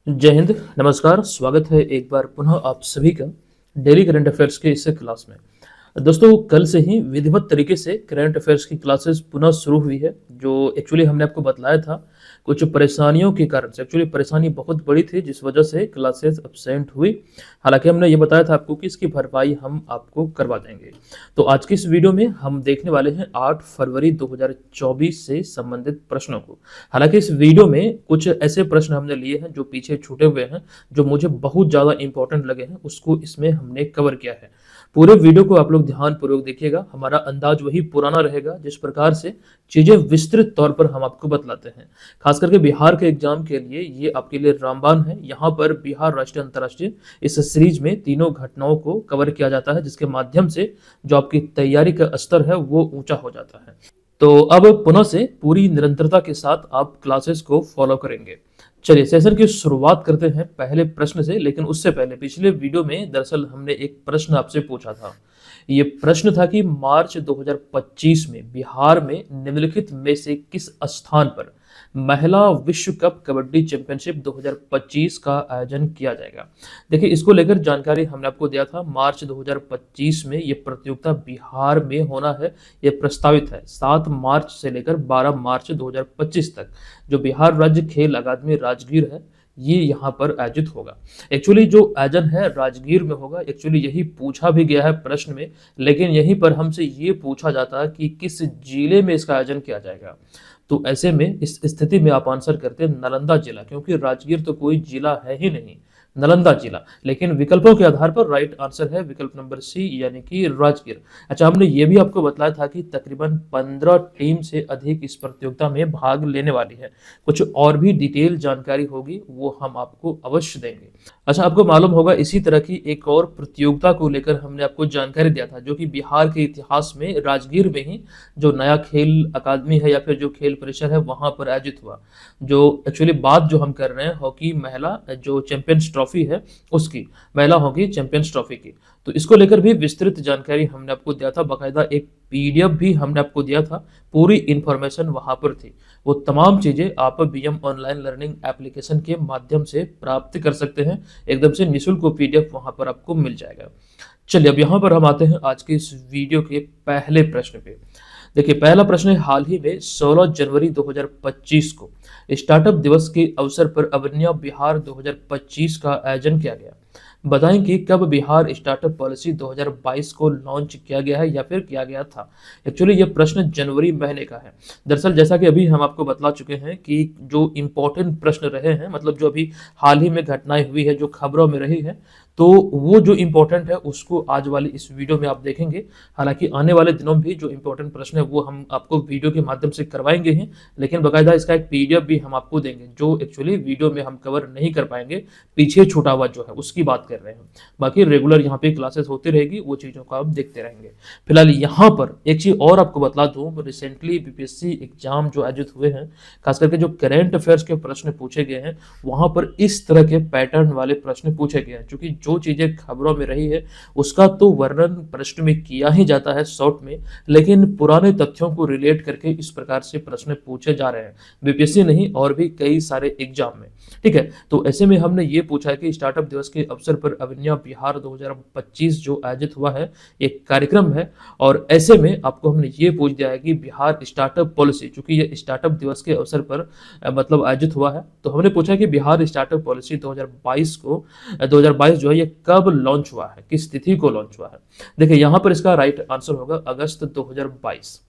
जय हिंद, नमस्कार। स्वागत है एक बार पुनः आप सभी का डेली करंट अफेयर्स के इस क्लास में। दोस्तों, कल से ही विधिवत तरीके से करंट अफेयर्स की क्लासेस पुनः शुरू हुई है। जो एक्चुअली हमने आपको बतलाया था, कुछ परेशानियों के कारण से, एक्चुअली परेशानी बहुत बड़ी थी जिस वजह से क्लासेस एब्सेंट हुई। हालांकि हमने ये बताया था आपको कि इसकी भरपाई हम आपको करवा देंगे। तो आज की इस वीडियो में हम देखने वाले हैं 8 फरवरी 2024 से संबंधित प्रश्नों को। हालांकि इस वीडियो में कुछ ऐसे प्रश्न हमने लिए हैं जो पीछे छूटे हुए हैं, जो मुझे बहुत ज़्यादा इंपॉर्टेंट लगे हैं, उसको इसमें हमने कवर किया है। पूरे वीडियो को आप लोग ध्यानपूर्वक देखिएगा। हमारा अंदाज वही पुराना रहेगा जिस प्रकार से चीजें विस्तृत तौर पर हम आपको बतलाते हैं। खास करके बिहार के एग्जाम के लिए ये आपके लिए रामबाण है। यहाँ पर बिहार, राष्ट्रीय, अंतर्राष्ट्रीय इस सीरीज में तीनों घटनाओं को कवर किया जाता है, जिसके माध्यम से जो आपकी तैयारी का स्तर है वो ऊंचा हो जाता है। तो अब पुनः से पूरी निरंतरता के साथ आप क्लासेस को फॉलो करेंगे। चलिए सेशन की शुरुआत करते हैं पहले प्रश्न से। लेकिन उससे पहले पिछले वीडियो में दरअसल हमने एक प्रश्न आपसे पूछा था। ये प्रश्न था कि मार्च 2025 में बिहार में निम्नलिखित में से किस स्थान पर महिला विश्व कप कबड्डी चैंपियनशिप 2025 का आयोजन किया जाएगा। देखिए, इसको लेकर जानकारी हमने आपको दिया था। मार्च 2025 में ये प्रतियोगिता बिहार में होना है, ये प्रस्तावित है। 7 मार्च से लेकर 12 मार्च 2025 तक जो बिहार राज्य खेल अकादमी राजगीर है, ये यहाँ पर आयोजित होगा। एक्चुअली जो आयोजन है राजगीर में होगा। एक्चुअली यही पूछा भी गया है प्रश्न में, लेकिन यहीं पर हमसे ये पूछा जाता है कि किस जिले में इसका आयोजन किया जाएगा। तो ऐसे में इस स्थिति में आप आंसर करते हैं नालंदा जिला, क्योंकि राजगीर तो कोई जिला है ही नहीं, नालंदा जिला। लेकिन विकल्पों के आधार पर राइट आंसर है विकल्प नंबर सी, यानी कि राजगीर। अच्छा, हमने ये भी आपको बताया था कि तकरीबन 15 टीम से अधिक इस प्रतियोगिता में भाग लेने वाली है। कुछ और भी डिटेल जानकारी होगी वो हम आपको अवश्य देंगे। अच्छा, आपको मालूम होगा इसी तरह की एक और प्रतियोगिता को लेकर हमने आपको जानकारी दिया था, जो कि बिहार के इतिहास में राजगीर में ही जो नया खेल अकादमी है या फिर जो खेल परिसर है वहां पर आयोजित हुआ। जो एक्चुअली बात जो हम कर रहे हैं हॉकी महिला जो चैंपियंस ट्रॉफी है उसकी, महिला हॉकी चैंपियंस ट्रॉफी की। तो इसको लेकर भी विस्तृत जानकारी हमने आपको दिया था। बाकायदा एक पीडीएफ भी हमने आपको दिया था, पूरी इंफॉर्मेशन वहां पर थी। वो तमाम चीजें आप बीएम ऑनलाइन लर्निंग एप्लीकेशन के माध्यम से प्राप्त कर सकते हैं। एकदम से निःशुल्क पीडीएफ वहां पर आपको मिल जाएगा। चलिए, अब यहाँ पर हम आते हैं आज के इस वीडियो के पहले प्रश्न पे। देखिए, पहला प्रश्न है, हाल ही में 16 जनवरी 2025 को स्टार्टअप दिवस के अवसर पर अवन्या बिहार 2025 का आयोजन किया गया। बताएं कि कब बिहार स्टार्टअप पॉलिसी 2022 को लॉन्च किया गया है या फिर किया गया था। एक्चुअली ये प्रश्न जनवरी महीने का है। दरअसल जैसा कि अभी हम आपको बतला चुके हैं कि जो इंपॉर्टेंट प्रश्न रहे हैं, मतलब जो अभी हाल ही में घटनाएं हुई है, जो खबरों में रही है, तो वो जो इंपॉर्टेंट है उसको आज वाली इस वीडियो में आप देखेंगे। हालांकि आने वाले दिनों में भी जो इंपॉर्टेंट प्रश्न है वो हम आपको वीडियो के माध्यम से करवाएंगे ही, लेकिन बाकायदा इसका एक पीडीएफ भी हम आपको देंगे, जो एक्चुअली वीडियो में हम कवर नहीं कर पाएंगे। पीछे छूटा हुआ जो है उसकी बात कर रहे हैं। बाकी रेगुलर यहाँ पे क्लासेस होती रहेगी, वो चीजों को आप देखते रहेंगे। फिलहाल यहाँ पर एक चीज और आपको बतला दूं, रिसेंटली बीपीएससी एग्जाम जो आयोजित हुए हैं, खास करके जो करंट अफेयर्स के प्रश्न पूछे गए हैं, वहां पर इस तरह के पैटर्न वाले प्रश्न पूछे गए हैं। क्योंकि जो चीजें खबरों में रही है उसका तो वर्णन प्रश्न में किया ही जाता है शॉर्ट में, लेकिन पुराने तथ्यों को रिलेट करके इस प्रकार से प्रश्न पूछे जा रहे हैं, बीपीएससी नहीं और भी कई सारे एग्जाम में। ठीक है, तो ऐसे में हमने ये पूछा है कि स्टार्टअप दिवस के अवसर पर अवन्या बिहार 2025 जो आयोजित हुआ है, एक कार्यक्रम है। और ऐसे में आपको हमने ये पूछ दिया है कि बिहार स्टार्टअप पॉलिसी, चूंकि ये स्टार्टअप दिवस के अवसर पर मतलब आयोजित हुआ है, तो हमने पूछा कि बिहार स्टार्टअप पॉलिसी 2022 जो है ये कब लॉन्च हुआ है, किस तिथि को लॉन्च हुआ है। देखिए, यहां पर इसका राइट आंसर होगा अगस्त 2022।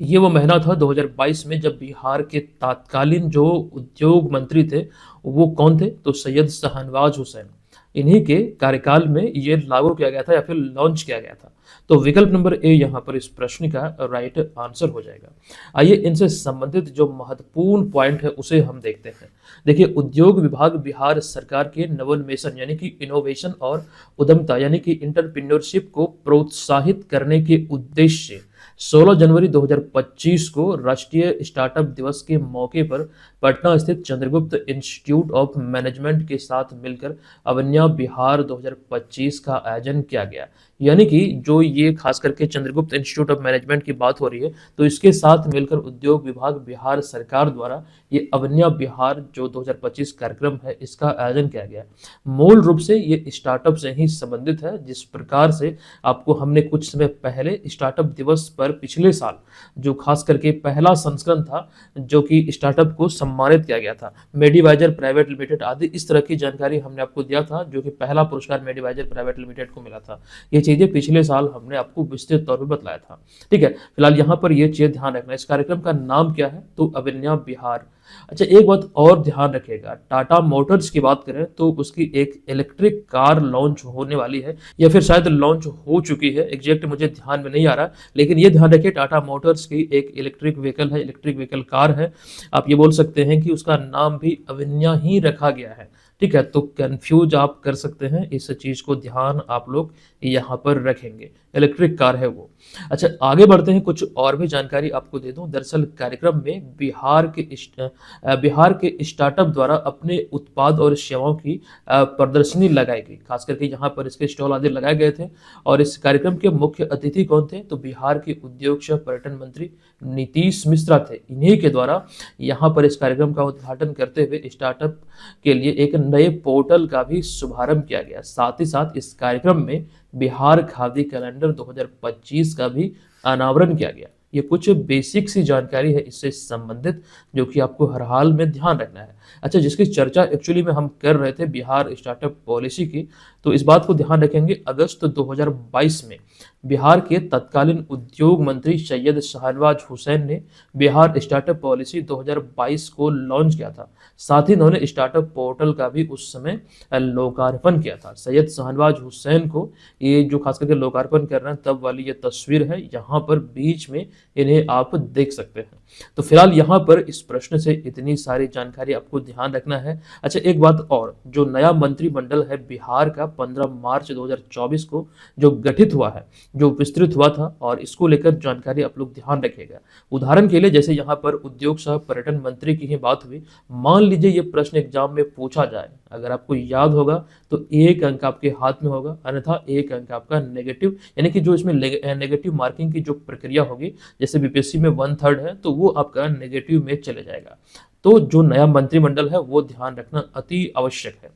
ये वो महीना था 2022 में जब बिहार के तत्कालीन जो उद्योग मंत्री थे वो कौन थे, तो सैयद शाहनवाज हुसैन। इन्हीं के कार्यकाल में ये लागू किया गया था या फिर लॉन्च किया गया था। तो विकल्प नंबर ए यहाँ पर इस प्रश्न का राइट आंसर हो जाएगा। आइए इनसे संबंधित जो महत्वपूर्ण पॉइंट है उसे हम देखते हैं। देखिए, उद्योग विभाग बिहार सरकार के नवोन्मेषण यानी कि इनोवेशन और उद्यमता यानी कि इंटरप्रेन्योरशिप को प्रोत्साहित करने के उद्देश्य से 16 जनवरी 2025 को राष्ट्रीय स्टार्टअप दिवस के मौके पर पटना स्थित चंद्रगुप्त इंस्टीट्यूट ऑफ मैनेजमेंट के साथ मिलकर अवन्या बिहार 2025 का आयोजन किया गया। यानी कि जो ये खास करके चंद्रगुप्त इंस्टीट्यूट ऑफ मैनेजमेंट की बात हो रही है, तो इसके साथ मिलकर उद्योग विभाग बिहार सरकार द्वारा ये अवन्या बिहार जो 2025 कार्यक्रम है, इसका आयोजन किया गया है। मूल रूप से ये स्टार्टअप से ही संबंधित है। जिस प्रकार से आपको हमने कुछ समय पहले स्टार्टअप दिवस पर पिछले साल जो खास करके पहला संस्करण था, जो कि स्टार्टअप को सम्मानित किया गया था, मेडिवाइजर प्राइवेट लिमिटेड आदि इस तरह की जानकारी हमने आपको दिया था, जो कि पहला पुरस्कार मेडिवाइजर प्राइवेट लिमिटेड को मिला था। ये चीजें पिछले साल हमने आपको विस्तृत तौर पर बतलाया था। ठीक है, फिलहाल यहाँ पर ये चीज ध्यान रखना, इस कार्यक्रम का नाम क्या है, तो अवन्या बिहार। अच्छा, एक बात और ध्यान रखिएगा, टाटा मोटर्स की बात करें तो उसकी एक इलेक्ट्रिक कार लॉन्च होने वाली है, या फिर शायद लॉन्च हो चुकी है, एग्जैक्ट मुझे ध्यान में नहीं आ रहा, लेकिन ये ध्यान रखिए टाटा मोटर्स की एक इलेक्ट्रिक व्हीकल है, इलेक्ट्रिक व्हीकल कार है। आप ये बोल सकते हैं कि उसका नाम भी अवन्या ही रखा गया है। ठीक है, तो कंफ्यूज आप कर सकते हैं, इस चीज को ध्यान आप लोग यहाँ पर रखेंगे, इलेक्ट्रिक कार है वो। अच्छा, आगे बढ़ते हैं, कुछ और भी जानकारी आपको दे दूं। दरअसल कार्यक्रम में बिहार के स्टार्टअप द्वारा अपने उत्पाद और सेवाओं की प्रदर्शनी लगाई गई, खास करके यहाँ पर इसके स्टॉल आदि लगाए गए थे। और इस कार्यक्रम के मुख्य अतिथि कौन थे, तो बिहार के उद्योग सह पर्यटन मंत्री नीतीश मिश्रा थे। इन्हीं के द्वारा यहाँ पर इस कार्यक्रम का उद्घाटन करते हुए स्टार्टअप के लिए एक नए पोर्टल का भी शुभारंभ किया गया। साथ ही साथ इस कार्यक्रम में बिहार खादी कैलेंडर 2025 का भी अनावरण किया गया। ये कुछ बेसिक सी जानकारी है इससे संबंधित, जो कि आपको हर हाल में ध्यान रखना है। अच्छा, जिसकी चर्चा एक्चुअली में हम कर रहे थे बिहार स्टार्टअप पॉलिसी की, तो इस बात को ध्यान रखेंगे, अगस्त 2022 में बिहार के तत्कालीन उद्योग मंत्री सैयद शाहनवाज हुसैन ने बिहार स्टार्टअप पॉलिसी 2022 को लॉन्च किया था। साथ ही उन्होंने स्टार्टअप पोर्टल का भी उस समय लोकार्पण किया था। सैयद शाहनवाज हुसैन को ये जो खास करके लोकार्पण कर रहे हैं तब वाली ये तस्वीर है, यहाँ पर बीच में इन्हें आप देख सकते हैं। तो फिलहाल यहाँ पर इस प्रश्न से इतनी सारी जानकारी आपको ध्यान रखना है। अच्छा, एक बात और, जो नया मंत्रिमंडल है बिहार का 15 मार्च 2024 को जो गठित हुआ है, जो विस्तृत हुआ था, और इसको लेकर जानकारी आप लोग ध्यान रखिएगा। उदाहरण के लिए जैसे यहाँ पर उद्योग सह पर्यटन मंत्री की ही बात हुई, मान लीजिए ये प्रश्न एग्जाम में पूछा जाए, अगर आपको याद होगा तो 1 अंक आपके हाथ में होगा, अन्यथा 1 अंक आपका नेगेटिव, यानी कि जो इसमें नेगेटिव मार्किंग की जो प्रक्रिया होगी, जैसे बीपीएससी में 1/3 है, तो वो आपका नेगेटिव में चले जाएगा। तो जो नया मंत्रिमंडल है वो ध्यान रखना अति आवश्यक है।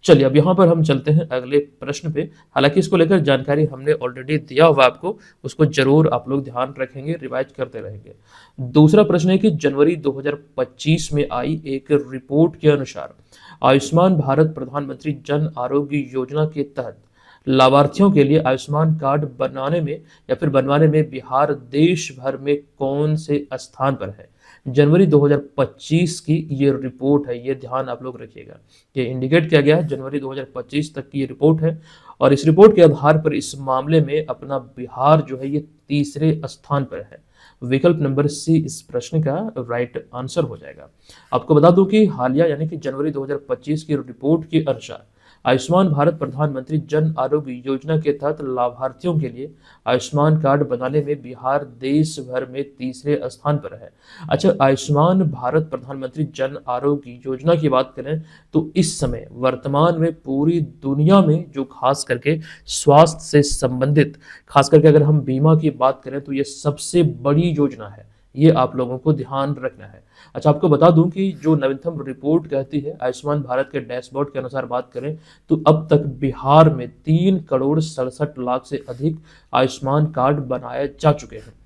चलिए, अब यहाँ पर हम चलते हैं अगले प्रश्न पे। हालांकि इसको लेकर जानकारी हमने ऑलरेडी दिया हुआ आपको, उसको जरूर आप लोग ध्यान रखेंगे, रिवाइज करते रहेंगे। दूसरा प्रश्न है कि जनवरी 2025 में आई एक रिपोर्ट के अनुसार आयुष्मान भारत प्रधानमंत्री जन आरोग्य योजना के तहत लाभार्थियों के लिए आयुष्मान कार्ड बनाने में या फिर बनवाने में बिहार देश भर में कौन से स्थान पर है। जनवरी 2025 की ये रिपोर्ट है, ये ध्यान आप लोग रखिएगा। ये इंडिकेट किया गया है, जनवरी 2025 तक की ये रिपोर्ट है, और इस रिपोर्ट के आधार पर इस मामले में अपना बिहार जो है ये तीसरे स्थान पर है। विकल्प नंबर सी इस प्रश्न का राइट आंसर हो जाएगा। आपको बता दूं कि हालिया यानी कि जनवरी 2025 की रिपोर्ट के अनुसार आयुष्मान भारत प्रधानमंत्री जन आरोग्य योजना के तहत लाभार्थियों के लिए आयुष्मान कार्ड बनाने में बिहार देश भर में तीसरे स्थान पर है। अच्छा, आयुष्मान भारत प्रधानमंत्री जन आरोग्य योजना की बात करें तो इस समय वर्तमान में पूरी दुनिया में जो खास करके स्वास्थ्य से संबंधित, खास करके अगर हम बीमा की बात करें तो ये सबसे बड़ी योजना है, ये आप लोगों को ध्यान रखना है। अच्छा, आपको बता दूं कि जो नवीनतम रिपोर्ट कहती है, आयुष्मान भारत के डैशबोर्ड के अनुसार बात करें तो अब तक बिहार में 3,67,00,000 से अधिक आयुष्मान कार्ड बनाए जा चुके हैं।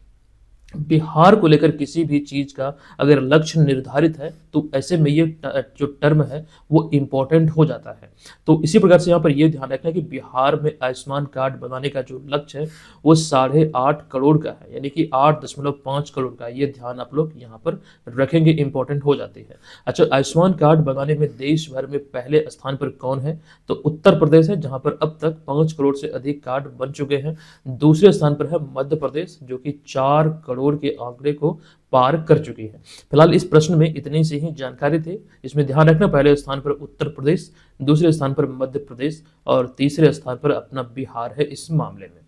बिहार को लेकर किसी भी चीज का अगर लक्ष्य निर्धारित है तो ऐसे में ये जो टर्म है वो इम्पोर्टेंट हो जाता है। तो इसी प्रकार से यहाँ पर ये ध्यान रखना है कि बिहार में आयुष्मान कार्ड बनाने का जो लक्ष्य है वो 8.5 करोड़ का है, यानी कि 8.5 करोड़ का, ये ध्यान आप लोग यहाँ पर रखेंगे, इंपॉर्टेंट हो जाती है। अच्छा, आयुष्मान कार्ड बनाने में देश भर में पहले स्थान पर कौन है, तो उत्तर प्रदेश है, जहाँ पर अब तक 5 करोड़ से अधिक कार्ड बन चुके हैं। दूसरे स्थान पर है मध्य प्रदेश, जो कि 4 करोड़ के आंकड़े को पार कर चुकी है। फिलहाल इस प्रश्न में इतनी सी ही जानकारी थी, इसमें ध्यान रखना, पहले स्थान पर उत्तर प्रदेश, दूसरे स्थान पर मध्य प्रदेश और तीसरे स्थान पर अपना बिहार है इस मामले में।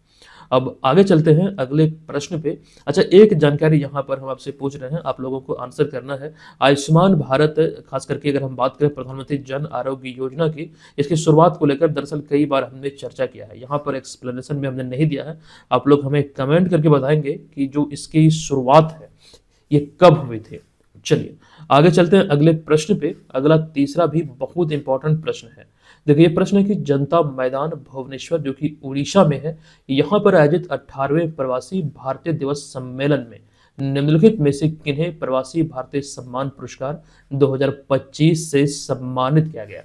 अब आगे चलते हैं अगले प्रश्न पे। अच्छा, एक जानकारी यहाँ पर हम आपसे पूछ रहे हैं, आप लोगों को आंसर करना है। आयुष्मान भारत, खास करके अगर हम बात करें प्रधानमंत्री जन आरोग्य योजना की, इसकी शुरुआत को लेकर दरअसल कई बार हमने चर्चा किया है। यहाँ पर एक्सप्लेनेशन में हमने नहीं दिया है, आप लोग हमें कमेंट करके बताएंगे कि जो इसकी शुरुआत है ये कब हुई थी। चलिए आगे चलते हैं अगले प्रश्न पे। अगला तीसरा भी बहुत इंपॉर्टेंट प्रश्न है। देखिए ये प्रश्न है कि जनता मैदान भुवनेश्वर जो कि उड़ीसा में है, यहाँ पर आयोजित 18वें प्रवासी भारतीय दिवस सम्मेलन में निम्नलिखित में से किन्हें प्रवासी भारतीय सम्मान पुरस्कार 2025 से सम्मानित किया गया।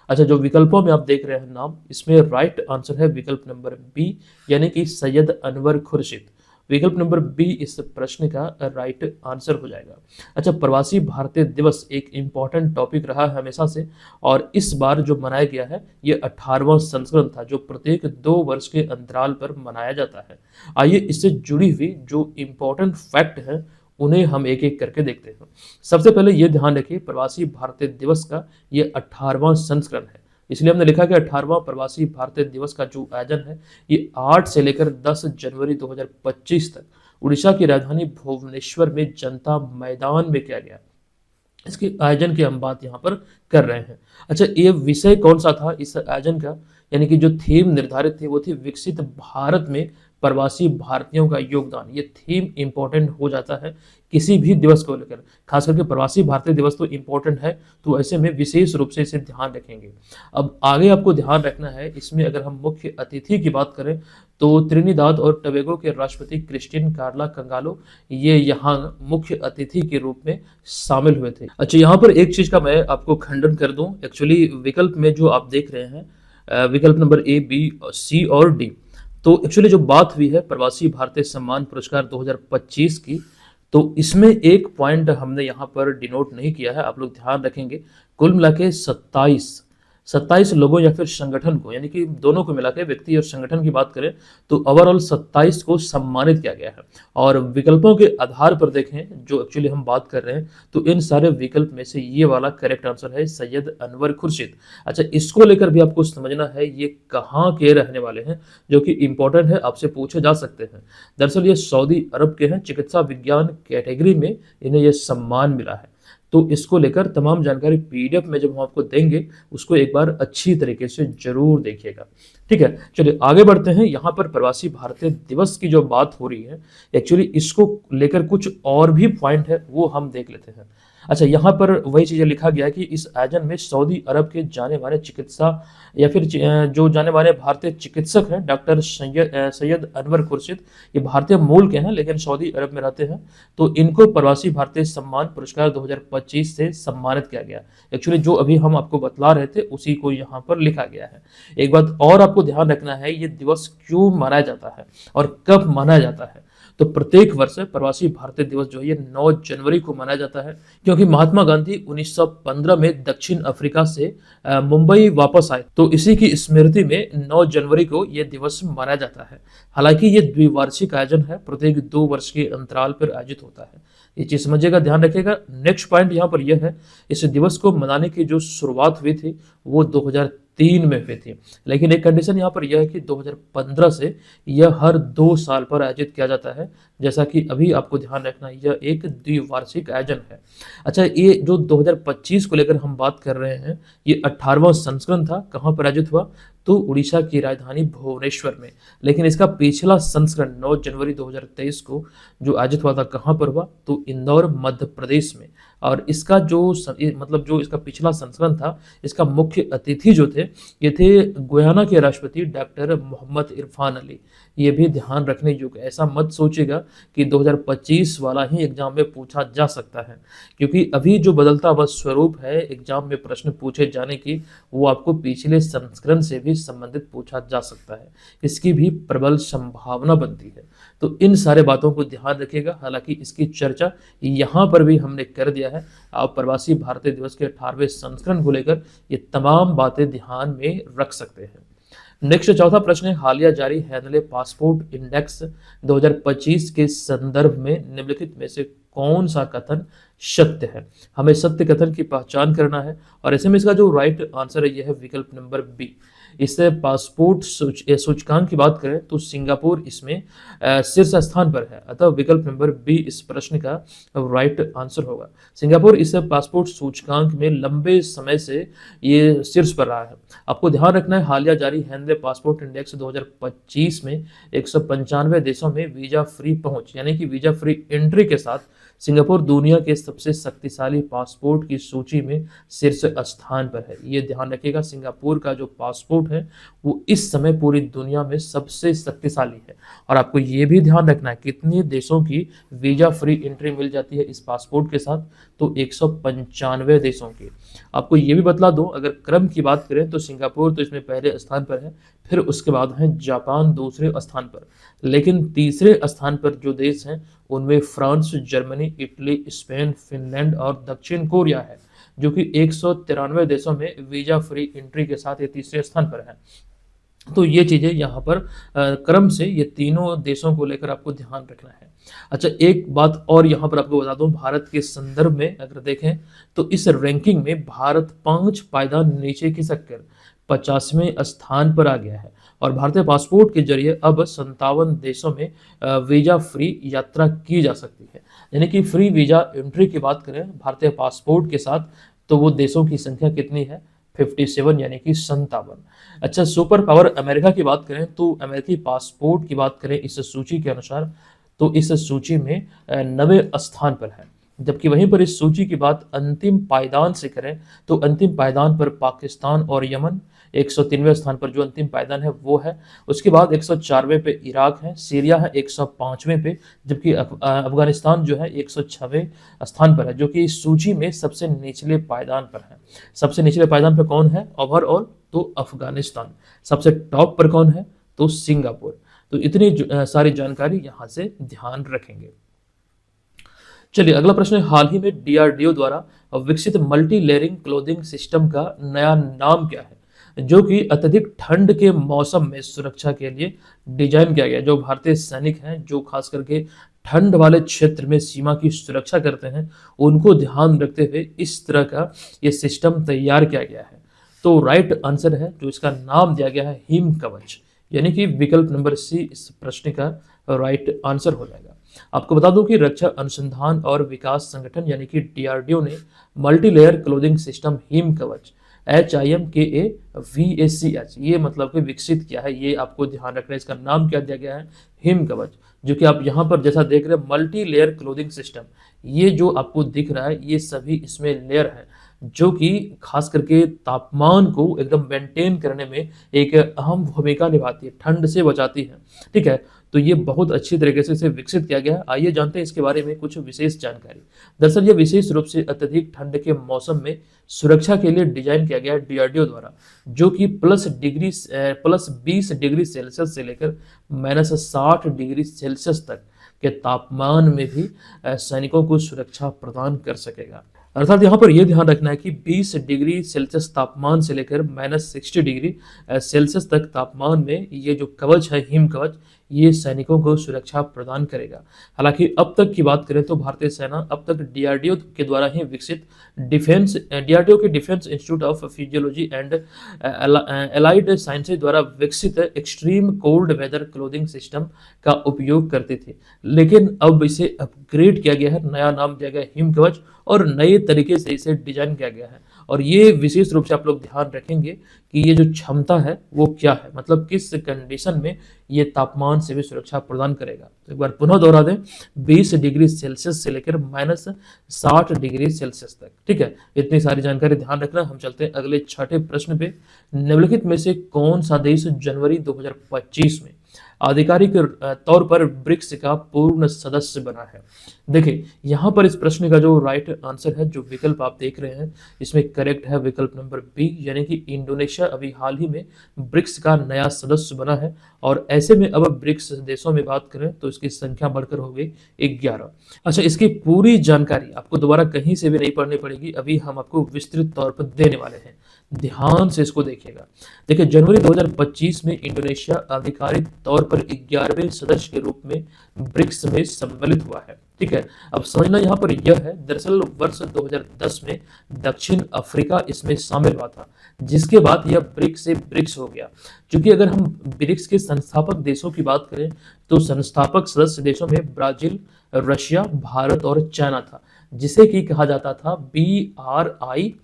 अच्छा, जो विकल्पों में आप देख रहे हैं नाम, इसमें राइट आंसर है विकल्प नंबर बी, यानी कि सैयद अनवर खुर्शीद। विकल्प नंबर बी इस प्रश्न का राइट आंसर हो जाएगा। अच्छा, प्रवासी भारतीय दिवस एक इंपॉर्टेंट टॉपिक रहा है हमेशा से, और इस बार जो मनाया गया है ये 18वां संस्करण था, जो प्रत्येक 2 वर्ष के अंतराल पर मनाया जाता है। आइए इससे जुड़ी हुई जो इंपॉर्टेंट फैक्ट है उन्हें हम एक एक करके देखते हैं। सबसे पहले ये ध्यान रखिए, प्रवासी भारतीय दिवस का ये 18वां संस्करण है, इसलिए हमने लिखा कि 18वां प्रवासी भारतीय दिवस का जो आयोजन है ये 8 से लेकर 10 जनवरी 2025 तक उड़ीसा की राजधानी भुवनेश्वर में जनता मैदान में किया गया। इसके आयोजन की हम बात यहाँ पर कर रहे हैं। अच्छा, ये विषय कौन सा था इस आयोजन का, यानी कि जो थीम निर्धारित थी वो थी विकसित भारत में प्रवासी भारतीयों का योगदान। ये थीम इंपॉर्टेंट हो जाता है किसी भी दिवस को लेकर, खास करके प्रवासी भारतीय दिवस तो इंपॉर्टेंट है, तो ऐसे में विशेष रूप से इसे ध्यान रखेंगे। अब आगे आपको ध्यान रखना है, इसमें अगर हम मुख्य अतिथि की बात करें तो त्रिनिदाद और टबेगो के राष्ट्रपति क्रिस्टिन कार्ला कंगालो ये यहाँ मुख्य अतिथि के रूप में शामिल हुए थे। अच्छा, यहाँ पर एक चीज का मैं आपको खंडन कर दूं, एक्चुअली विकल्प में जो आप देख रहे हैं विकल्प नंबर ए, बी, सी और डी, तो एक्चुअली जो बात हुई है प्रवासी भारतीय सम्मान पुरस्कार 2025 की, तो इसमें एक पॉइंट हमने यहाँ पर डिनोट नहीं किया है, आप लोग ध्यान रखेंगे। कुल मिला के 27 लोगों या फिर संगठन को, यानी कि दोनों को मिला के व्यक्ति और संगठन की बात करें तो ओवरऑल 27 को सम्मानित किया गया है। और विकल्पों के आधार पर देखें जो एक्चुअली हम बात कर रहे हैं, तो इन सारे विकल्प में से ये वाला करेक्ट आंसर है सैयद अनवर खुर्शीद। अच्छा, इसको लेकर भी आपको समझना है ये कहाँ के रहने वाले हैं, जो कि इंपॉर्टेंट है, आपसे पूछे जा सकते हैं। दरअसल ये सऊदी अरब के हैं, चिकित्सा विज्ञान कैटेगरी में इन्हें यह सम्मान मिला है। तो इसको लेकर तमाम जानकारी पीडीएफ में जब हम आपको देंगे उसको एक बार अच्छी तरीके से जरूर देखिएगा। ठीक है, चलिए आगे बढ़ते हैं। यहाँ पर प्रवासी भारतीय दिवस की जो बात हो रही है, एक्चुअली इसको लेकर कुछ और भी पॉइंट है वो हम देख लेते हैं। अच्छा, यहाँ पर वही चीजें लिखा गया है कि इस आयोजन में सऊदी अरब के जाने माने चिकित्सा या फिर जो जाने माने भारतीय चिकित्सक हैं डॉक्टर सैयद अनवर खुर्शीद, ये भारतीय मूल के हैं लेकिन सऊदी अरब में रहते हैं, तो इनको प्रवासी भारतीय सम्मान पुरस्कार 2025 से सम्मानित किया गया। एक्चुअली जो अभी हम आपको बतला रहे थे उसी को यहाँ पर लिखा गया है। एक बात और आपको ध्यान रखना है, ये दिवस क्यों मनाया जाता है और कब मनाया जाता है। तो प्रत्येक वर्ष प्रवासी भारतीय दिवस जो है ये 9 जनवरी को मनाया जाता है, क्योंकि महात्मा गांधी 1915 में दक्षिण अफ्रीका से मुंबई वापस आए, तो इसी की स्मृति में 9 जनवरी को यह दिवस मनाया जाता है। हालांकि ये द्विवार्षिक आयोजन है, प्रत्येक 2 वर्ष के अंतराल पर आयोजित होता है। ये चीज समझिएगा, ध्यान रखिएगा। नेक्स्ट पॉइंट यहाँ पर यह है, इस दिवस को मनाने की जो शुरुआत हुई थी वो 2003 में हुई थी, लेकिन एक कंडीशन यहाँ पर यह है कि 2015 से यह हर 2 साल पर आयोजित किया जाता है, जैसा कि अभी आपको ध्यान रखना यह एक द्विवार्षिक आयोजन है। अच्छा, ये जो 2025 को लेकर हम बात कर रहे हैं, ये 18वां संस्करण था, कहाँ पर आयोजित हुआ तो उड़ीसा की राजधानी भुवनेश्वर में। लेकिन इसका पिछला संस्करण 9 जनवरी 2023 को जो आयोजित हुआ था कहाँ पर हुआ तो इंदौर मध्य प्रदेश में। और इसका जो मतलब जो इसका पिछला संस्करण था, इसका मुख्य अतिथि जो थे ये थे गुयाना के राष्ट्रपति डॉक्टर मोहम्मद इरफान अली। ये भी ध्यान रखने योग्य, ऐसा मत सोचिएगा कि 2025 वाला ही एग्जाम में पूछा जा सकता है, क्योंकि अभी जो बदलता हुआ स्वरूप है एग्जाम में प्रश्न पूछे जाने की, वो आपको पिछले संस्करण से भी संबंधित पूछा जा सकता है, इसकी भी प्रबल संभावना बनती है। तो इन सारे बातों को ध्यान रखिएगा। हालांकि इसकी चर्चा यहाँ पर भी हमने कर दिया है, आप प्रवासी भारतीय दिवस के 18वें संस्करण को लेकर ये तमाम बातें ध्यान में रख सकते हैं। नेक्स्ट चौथा प्रश्न है, हालिया जारी हैंडले पासपोर्ट इंडेक्स 2025 के संदर्भ में निम्नलिखित में से कौन सा कथन सत्य है। हमें सत्य कथन की पहचान करना है और ऐसे में इसका जो राइट आंसर है यह है विकल्प नंबर बी। इससे पासपोर्ट सूचकांक की बात करें तो सिंगापुर इसमें शीर्ष स्थान पर है, अतः विकल्प नंबर बी इस प्रश्न का राइट आंसर होगा। सिंगापुर इस पासपोर्ट सूचकांक में लंबे समय से ये शीर्ष पर रहा है। आपको ध्यान रखना है हालिया जारी हेनले पासपोर्ट इंडेक्स 2025 में 195 देशों में वीजा फ्री पहुंच यानी कि वीजा फ्री एंट्री के साथ सिंगापुर दुनिया के सबसे शक्तिशाली पासपोर्ट की सूची में शीर्ष स्थान पर है। ये ध्यान रखिएगा, सिंगापुर का जो पासपोर्ट है वो इस समय पूरी दुनिया में सबसे शक्तिशाली है। और आपको ये भी ध्यान रखना है कितने देशों की वीजा फ्री एंट्री मिल जाती है इस पासपोर्ट के साथ, तो 195 देशों की। आपको ये भी बतला दूं, अगर क्रम की बात करें तो सिंगापुर तो इसमें पहले स्थान पर है, फिर उसके बाद है जापान दूसरे स्थान पर, लेकिन तीसरे स्थान पर जो देश हैं उनमें France, Germany, Italy, Spain, Finland और दक्षिण कोरिया है, जो कि 193 देशों में वीजा फ्री एंट्री के साथ ये तीसरे स्थान पर है। तो ये चीजें यहाँ पर क्रम से ये तीनों देशों को लेकर आपको ध्यान रखना है। अच्छा, एक बात और यहाँ पर आपको बता दूं, भारत के संदर्भ में अगर देखें तो इस रैंकिंग में भारत 5 पायदान नीचे खिसक कर 50वें स्थान पर आ गया है और भारतीय पासपोर्ट के जरिए अब 57 देशों में वीजा फ्री यात्रा की जा सकती है। यानी कि फ्री वीजा एंट्री की बात करें भारतीय पासपोर्ट के साथ तो वो देशों की संख्या कितनी है, 57 यानी कि 57। अच्छा, सुपर पावर अमेरिका की बात करें तो अमेरिकी पासपोर्ट की बात करें इस सूची के अनुसार तो इस सूची में 90 स्थान पर है, जबकि वहीं पर इस सूची की बात अंतिम पायदान से करें तो अंतिम पायदान पर पाकिस्तान और यमन 103वें स्थान पर जो अंतिम पायदान है वो है। उसके बाद 104वें पे इराक है, सीरिया है 105वें पे, जबकि अफगानिस्तान जो है 106वें स्थान पर है, जो कि इस सूची में सबसे निचले पायदान पर है। सबसे निचले पायदान पर कौन है ओवरऑल, तो अफगानिस्तान। सबसे टॉप पर कौन है, तो सिंगापुर। तो इतनी सारी जानकारी यहाँ से ध्यान रखेंगे। चलिए अगला प्रश्न है, हाल ही में डीआरडीओ द्वारा विकसित मल्टी लेयरिंग क्लोथिंग सिस्टम का नया नाम क्या है, जो कि अत्यधिक ठंड के मौसम में सुरक्षा के लिए डिजाइन किया गया। जो भारतीय सैनिक हैं जो खास करके ठंड वाले क्षेत्र में सीमा की सुरक्षा करते हैं, उनको ध्यान रखते हुए इस तरह का ये सिस्टम तैयार किया गया है। तो राइट आंसर है जो इसका नाम दिया गया है हिम कवच, यानी कि विकल्प नंबर सी इस प्रश्न का राइट आंसर हो जाएगा। आपको बता दूं कि रक्षा अनुसंधान और विकास संगठन यानी कि डीआरडीओ ने multi layer clothing system him कवच HIMKAVACH ये मतलब कि विकसित किया है। ये आपको ध्यान रखना है, इसका नाम क्या दिया गया है, हिम कवच, जो कि आप यहाँ पर जैसा देख रहे हैं मल्टी लेयर क्लोथिंग सिस्टम। ये जो आपको दिख रहा है ये सभी इसमें लेयर है जो कि खास करके तापमान को एकदम मेंटेन करने में एक अहम भूमिका निभाती है, ठंड से बचाती है। ठीक है, तो ये बहुत अच्छी तरीके से इसे विकसित किया गया है। आइए जानते हैं इसके बारे में कुछ विशेष जानकारी। दरअसल ये विशेष रूप से अत्यधिक ठंड के मौसम में सुरक्षा के लिए डिजाइन किया गया है डीआरडीओ द्वारा, जो कि प्लस 20 डिग्री सेल्सियस से लेकर -60 डिग्री सेल्सियस तक के तापमान में भी सैनिकों को सुरक्षा प्रदान कर सकेगा। अर्थात यहाँ पर यह ध्यान रखना है कि 20 डिग्री सेल्सियस तापमान से लेकर -60 डिग्री सेल्सियस तक तापमान में ये जो कवच है हिम कवच, ये सैनिकों को सुरक्षा प्रदान करेगा। हालांकि अब तक की बात करें तो भारतीय सेना अब तक डीआरडीओ के द्वारा ही विकसित डीआरडीओ के defence institute of physiology and allied sciences द्वारा विकसित extreme cold weather clothing system का उपयोग करती थी, लेकिन अब इसे अपग्रेड किया गया है, नया नाम दिया गया है हिम कवच और नए तरीके से इसे डिजाइन किया गया है। और ये विशेष रूप से आप लोग ध्यान रखेंगे कि ये जो क्षमता है वो क्या है, मतलब किस कंडीशन में ये तापमान से भी सुरक्षा प्रदान करेगा। तो एक बार पुनः दोहरा दें, 20 डिग्री सेल्सियस से लेकर -60 डिग्री सेल्सियस तक। ठीक है, इतनी सारी जानकारी ध्यान रखना। हम चलते हैं अगले छठे प्रश्न पे। निम्नलिखित में से कौन सा देश जनवरी 2025 में आधिकारिक तौर पर ब्रिक्स का पूर्ण सदस्य बना है? देखिए यहाँ पर इस प्रश्न का जो राइट आंसर है, जो विकल्प आप देख रहे हैं इसमें करेक्ट है विकल्प नंबर बी, यानी कि इंडोनेशिया अभी हाल ही में ब्रिक्स का नया सदस्य बना है। और ऐसे में अब ब्रिक्स देशों में बात करें तो इसकी संख्या बढ़कर हो गई 11। अच्छा, इसकी पूरी जानकारी आपको दोबारा कहीं से भी नहीं पढ़नी पड़ेगी, अभी हम आपको विस्तृत तौर पर देने वाले हैं। ध्यान से इसको देखिएगा। देखिए, जनवरी 2025 में इंडोनेशिया आधिकारिक तौर पर 11वें सदस्य के रूप में ब्रिक्स में सम्मिलित हुआ है। ठीक है, अब समझना यहाँ पर यह है, दरअसल वर्ष 2010 में दक्षिण अफ्रीका इसमें शामिल हुआ था, जिसके बाद यह ब्रिक्स से ब्रिक्स हो गया। क्योंकि अगर हम ब्रिक्स के संस्थापक देशों की बात करें तो संस्थापक सदस्य देशों में ब्राजील, रशिया, भारत और चाइना था, जिसे कि कहा जाता था BRIC।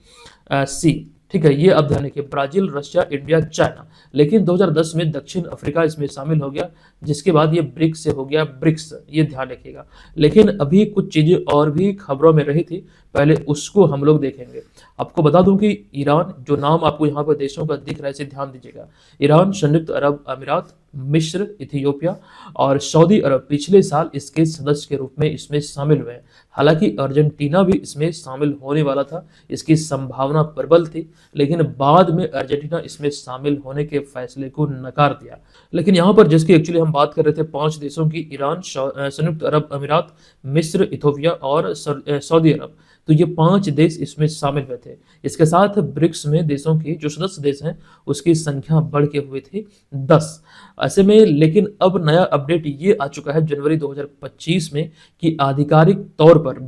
ठीक है, ये अब ध्यान रखिए, ब्राजील, रशिया, इंडिया, चाइना। लेकिन 2010 में दक्षिण अफ्रीका इसमें शामिल हो गया, जिसके बाद ये ब्रिक्स से हो गया ब्रिक्स, ये ध्यान रखिएगा। लेकिन अभी कुछ चीजें और भी खबरों में रही थी, पहले उसको हम लोग देखेंगे। आपको बता दूं कि ईरान, जो नाम आपको यहाँ पर देशों का दिख रहा है, इसे ध्यान दीजिएगा। ईरान, संयुक्त अरब अमीरात, मिस्र, इथियोपिया और सऊदी अरब पिछले साल इसके सदस्य के रूप में इसमें शामिल हुए हैं। हालांकि अर्जेंटीना भी इसमें शामिल होने वाला था, इसकी संभावना प्रबल थी, लेकिन बाद में अर्जेंटीना इसमें शामिल होने के फैसले को नकार दिया। लेकिन यहाँ पर जिसकी एक्चुअली हम बात कर रहे थे 5 देशों की, ईरान, संयुक्त अरब अमीरात, मिस्र, इथियोपिया और सऊदी अरब, तो ये 5 देश इसमें शामिल हुए थे। इसके साथ ब्रिक्स में देशों की जो सदस्य देश हैं उसकी संख्या बढ़ के हुए थे 10। ऐसे में लेकिन अब नया अपडेट ये आ चुका है जनवरी 2025 में कि आधिकारिक तौर पर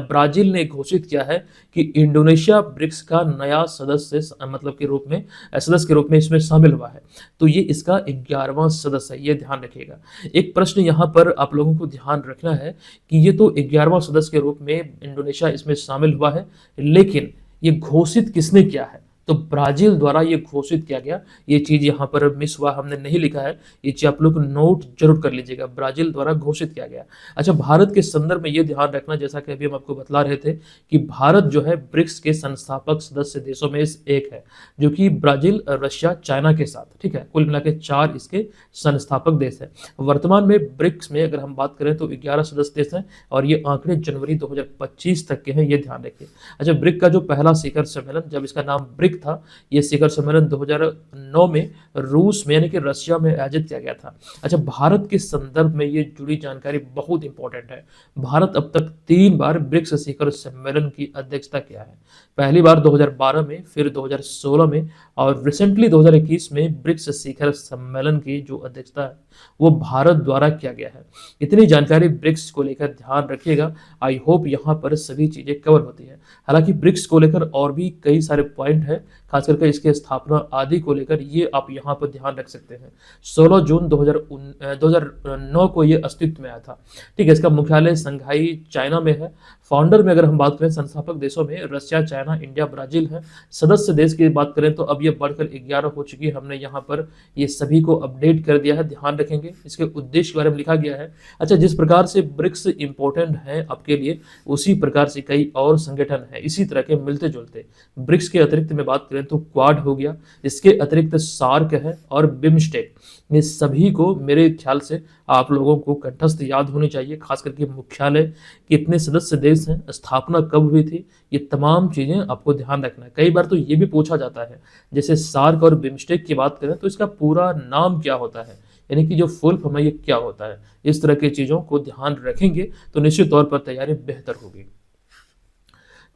ब्राजील ने घोषित किया है कि इंडोनेशिया ब्रिक्स का नया सदस्य मतलब के रूप में सदस्य के रूप में इसमें शामिल हुआ है। तो ये इसका 11वां सदस्य है, ये ध्यान रखिएगा। एक प्रश्न यहाँ पर आप लोगों को ध्यान रखना है कि ये तो 11वां सदस्य के रूप में इंडोनेशिया इसमें शामिल हुआ है, लेकिन ये घोषित किसने किया है? तो ब्राजील द्वारा ये घोषित किया गया। ये चीज यहाँ पर मिस हुआ, हमने नहीं लिखा है, ये चीज आप लोग नोट जरूर कर लीजिएगा, ब्राजील द्वारा घोषित किया गया। अच्छा, भारत के संदर्भ में ये ध्यान रखना, जैसा कि अभी हम आपको बतला रहे थे कि भारत जो है ब्रिक्स के संस्थापक सदस्य देशों में एक है, जो कि ब्राजील, रशिया, चाइना के साथ। ठीक है, कुल मिलाकर 4 इसके संस्थापक देश है। वर्तमान में ब्रिक्स में अगर हम बात करें तो 11 सदस्य देश हैं और ये आंकड़े जनवरी 2025 तक के हैं, ये ध्यान रखिए। अच्छा, ब्रिक का जो पहला शिखर सम्मेलन, जब इसका नाम ब्रिक था, यह शिखर सम्मेलन 2009 में रूस में यानी कि रशिया में आयोजित किया गया था। अच्छा, भारत के संदर्भ में ये जुड़ी जानकारी बहुत इंपॉर्टेंट है। भारत अब तक 3 बार ब्रिक्स शिखर सम्मेलन की अध्यक्षता किया है। पहली बार 2012 में, फिर 2016 में और रिसेंटली 2021 में ब्रिक्स शिखर सम्मेलन की जो अध्यक्षता है वो भारत द्वारा किया गया है। इतनी जानकारी ब्रिक्स को लेकर ध्यान रखिएगा। आई होप यहाँ पर सभी चीजें कवर होती है। हालांकि ब्रिक्स को लेकर और भी कई सारे पॉइंट है, खास करके इसके स्थापना आदि को लेकर, ये आप यहाँ पर ध्यान रख सकते हैं। 16 जून 2009 को ये अस्तित्व में आया था। ठीक है, इसका मुख्यालय संघाई चाइना में है। फाउंडर में अगर हम बात करें संस्थापक देशों में रशिया, चाइना, इंडिया, ब्राजील है। सदस्य देश की बात करें तो अब ये बढ़कर 11 हो चुकी है। हमने यहाँ पर ये सभी को अपडेट कर दिया है, ध्यान रखेंगे। इसके उद्देश्य के बारे में लिखा गया है। अच्छा, जिस प्रकार से ब्रिक्स इंपॉर्टेंट है आपके लिए, उसी प्रकार से कई और संगठन है इसी तरह के मिलते जुलते। ब्रिक्स के अतिरिक्त में बात करें तो क्वाड हो गया, इसके अतिरिक्त सार्क है और बिम्स्टेक। ये सभी को मेरे ख्याल से आप लोगों को कंठस्थ याद होनी चाहिए, खास करके मुख्यालय, कितने सदस्य देश हैं, स्थापना कब हुई थी, ये तमाम चीजें आपको ध्यान रखना है। कई बार तो ये भी पूछा जाता है, जैसे सार्क और बिम्स्टेक की बात करें तो इसका पूरा नाम क्या होता है, यानी कि जो फुल फॉर्म है ये क्या होता है। इस तरह की चीजों को ध्यान रखेंगे तो निश्चित तौर पर तैयारी बेहतर होगी।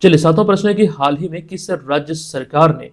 चलिए, 7वां प्रश्न है कि हाल ही में किस राज्य सरकार ने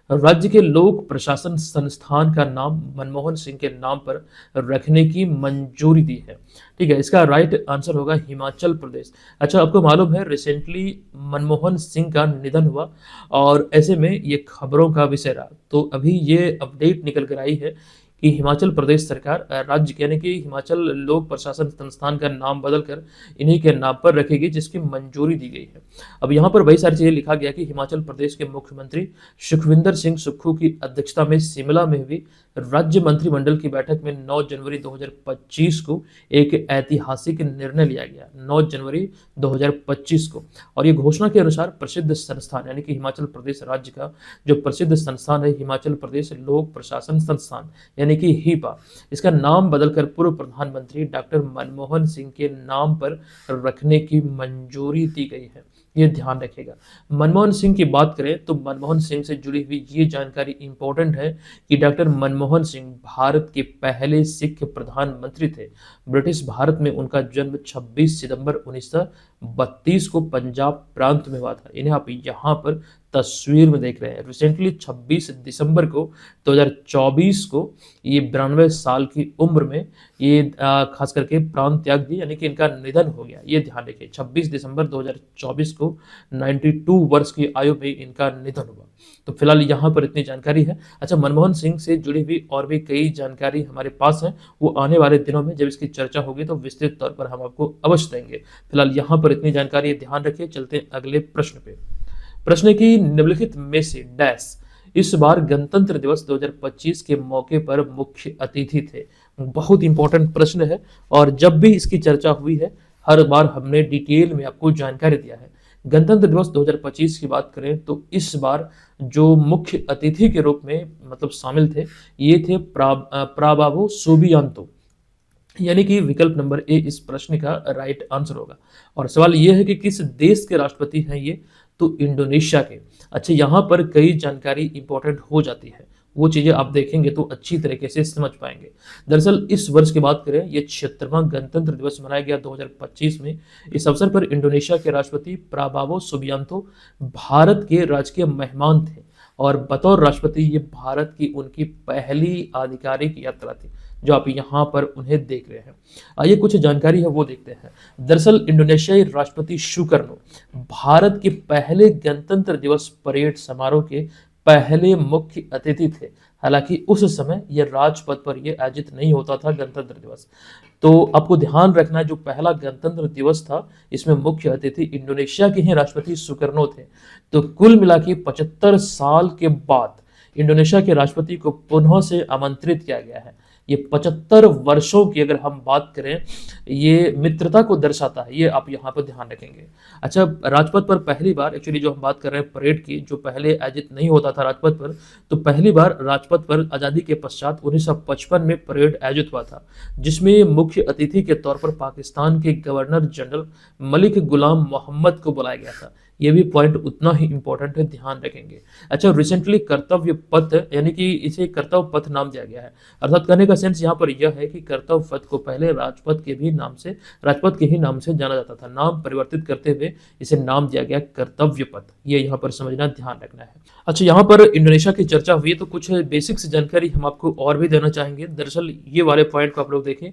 राज्य के लोक प्रशासन संस्थान का नाम मनमोहन सिंह के नाम पर रखने की मंजूरी दी है? ठीक है, इसका राइट आंसर होगा हिमाचल प्रदेश। अच्छा, आपको मालूम है रिसेंटली मनमोहन सिंह का निधन हुआ और ऐसे में ये खबरों का विषय रहा, तो अभी ये अपडेट निकल कर आई है कि हिमाचल प्रदेश सरकार राज्य यानी कि हिमाचल लोक प्रशासन संस्थान का नाम बदलकर इन्हीं के नाम पर रखेगी, जिसकी मंजूरी दी गई है। अब यहाँ पर वही सारी चीजें लिखा गया कि हिमाचल प्रदेश के मुख्यमंत्री सुखविंदर सिंह सुक्खू की अध्यक्षता में शिमला में हुई राज्य मंत्रिमंडल की बैठक में 9 जनवरी 2025 को एक ऐतिहासिक निर्णय लिया गया। 9 जनवरी 2025 को, और ये घोषणा के अनुसार प्रसिद्ध संस्थान यानी कि हिमाचल प्रदेश राज्य का जो प्रसिद्ध संस्थान है हिमाचल प्रदेश लोक प्रशासन संस्थान यानी कि हिपा, इसका नाम बदलकर पूर्व प्रधानमंत्री डॉक्टर मनमोहन सिंह के नाम पर रखने की मंजूरी दी गई है। ये ध्यान रखिएगा। मनमोहन सिंह की बात करें तो मनमोहन सिंह से जुड़ी हुई ये जानकारी इंपॉर्टेंट है कि डॉक्टर मनमोहन सिंह भारत के पहले सिख प्रधानमंत्री थे। ब्रिटिश भारत में उनका जन्म 26 सितंबर 1932 को पंजाब प्रांत में हुआ था। इन्हें आप यहाँ पर तस्वीर में देख रहे हैं। रिसेंटली 26 दिसंबर को 2024 को ये 92 साल की उम्र में ये खास करके प्राण त्याग दिए, यानी कि इनका निधन हो गया। ये ध्यान रखिए, 26 दिसंबर 2024 को 92 वर्ष की आयु में इनका निधन हुआ। तो फिलहाल यहाँ पर इतनी जानकारी है। अच्छा, मनमोहन सिंह से जुड़ी हुई और भी कई जानकारी हमारे पास है, वो आने वाले दिनों में जब इसकी चर्चा होगी तो विस्तृत तौर पर हम आपको अवश्य देंगे। फिलहाल यहाँ पर इतनी जानकारी ध्यान रखिए। चलते हैं अगले प्रश्न पे। प्रश्न की निम्नलिखित में से डैश इस बार गणतंत्र दिवस 2025 के मौके पर मुख्य अतिथि थे। बहुत इंपॉर्टेंट प्रश्न है और जब भी इसकी चर्चा हुई है हर बार हमने डिटेल में आपको जानकारी दिया है। गणतंत्र दिवस 2025 की बात करें तो इस बार जो मुख्य अतिथि के रूप में मतलब शामिल थे ये थे प्राबावो सुबियांतो, यानी कि विकल्प नंबर ए इस प्रश्न का राइट आंसर होगा। और सवाल यह है कि किस देश के राष्ट्रपति हैं ये, तो इंडोनेशिया के। अच्छा, यहाँ पर कई जानकारी इंपॉर्टेंट हो जाती है, वो चीजें आप देखेंगे तो अच्छी तरीके से समझ पाएंगे। दरअसल इस वर्ष की बात करें, ये 76वां गणतंत्र दिवस मनाया गया 2025 में। इस अवसर पर इंडोनेशिया के राष्ट्रपति प्राबावो सुबियांतो भारत के राजकीय मेहमान थे और बतौर राष्ट्रपति ये भारत की उनकी पहली आधिकारिक यात्रा थी जो आप यहाँ पर उन्हें देख रहे हैं। आइए कुछ जानकारी है वो देखते हैं। दरअसल इंडोनेशियाई राष्ट्रपति सुकर्नो भारत के पहले गणतंत्र दिवस परेड समारोह के पहले मुख्य अतिथि थे। हालांकि उस समय यह राजपथ पर यह आयोजित नहीं होता था गणतंत्र दिवस। तो आपको ध्यान रखना है, जो पहला गणतंत्र दिवस था इसमें मुख्य अतिथि इंडोनेशिया के ही राष्ट्रपति सुकर्नो थे। तो कुल मिला के 75 साल के बाद इंडोनेशिया के राष्ट्रपति को पुनः से आमंत्रित किया गया है। ये 75 वर्षों की अगर हम बात करें, ये मित्रता को दर्शाता है, ये आप यहाँ पर ध्यान रखेंगे। अच्छा, राजपथ पर पहली बार एक्चुअली जो हम बात कर रहे हैं परेड की, जो पहले आयोजित नहीं होता था राजपथ पर, तो पहली बार राजपथ पर आज़ादी के पश्चात 1955 में परेड आयोजित हुआ था, जिसमें मुख्य अतिथि के तौर पर पाकिस्तान के गवर्नर जनरल मलिक गुलाम मोहम्मद को बुलाया गया था। ये भी पॉइंट उतना ही इंपॉर्टेंट है, ध्यान रखेंगे। अच्छा, रिसेंटली कर्तव्य पथ, यानी कि इसे कर्तव्य पथ नाम दिया गया है। अर्थात कहने का सेंस यहाँ पर यह है कि कर्तव्य पथ को पहले राजपथ के ही नाम से जाना जाता था। नाम परिवर्तित करते हुए इसे नाम दिया गया कर्तव्य पथ। ये यहाँ पर समझना, ध्यान रखना है। अच्छा, यहाँ पर इंडोनेशिया की चर्चा हुई है तो कुछ बेसिक्स जानकारी हम आपको और भी देना चाहेंगे। दरअसल ये वाले पॉइंट को आप लोग देखें